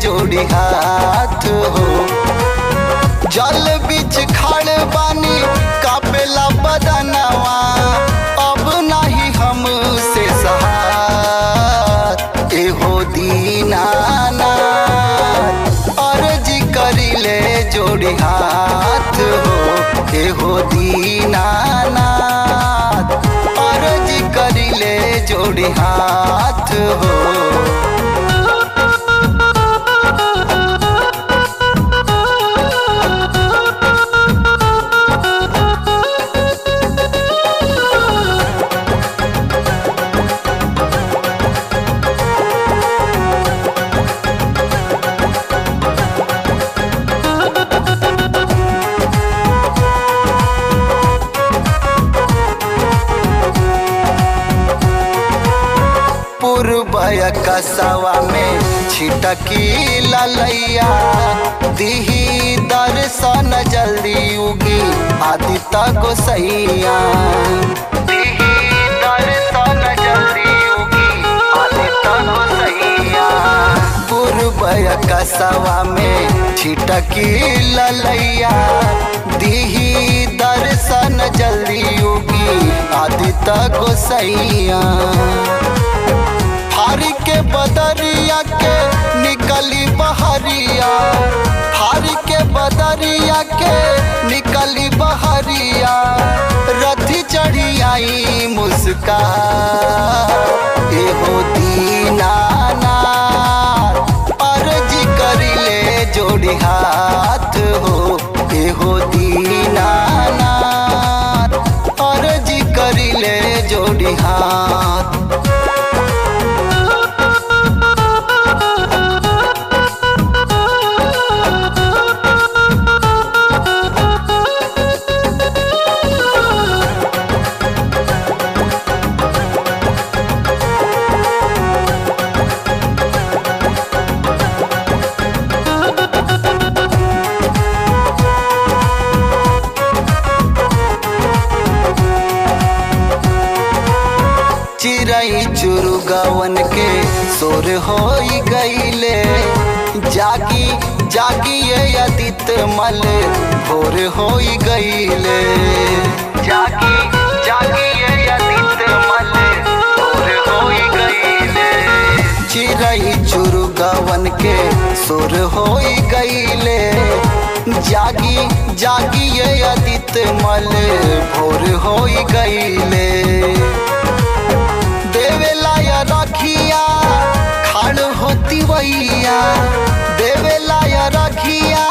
जोड़ी हाथ हो। जल बीच खड़ बानी कापेला बदनवा, अब नहीं हमसे सहार एहो दीनानाथ। अर्जी करिले जोड़ी हाथ हो एहो दीनानाथ। अर्जी करिले जोड़ी हाथ हो। पूर्वया कसवा में छिटकी ललैया, दिही दर्शन जल्दी उगी आदित्य गोसैया। दिही दर्शन जल्दी उगी आदित्य गोसैया। पूर्वया कसवा में छिटकी ललैया, दिही दर्शन जल्दी उगी आदित्य गोसैया। हारी के बदरिया के निकली बहरिया, हारी के बदरिया के निकली बहरिया। रथी चढ़ी आई मुस्कान एहो दीनानाथ। अर्जी करिले जोड़ी हाथ हो एहो दीनानाथ। अर्जी करिले जोड़ी हाथ। चिरई चुरुगवन के सोर होई गईले, जागी जागी ये आदित्य मल भोर होई गईले। जागी जागी ये आदित्य मल भोर होई गईले। चिरई चुरुगवन के सोर होई गईले, जागी जागी ये आदित्य मल भोर होई गईले। देवेला या रखिया खाड़ होती वैया, देवेला या रखिया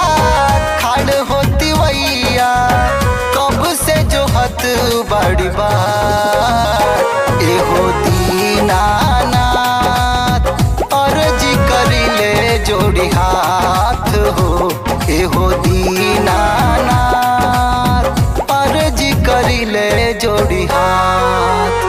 खाड़ होती वैया। कब से जो हत बड़ी बार एहो दीनानाथ। अर्जी करिले जोड़ी हाथ हो एहो दीनानाथ। अर्जी करिले जोड़ी हाथ।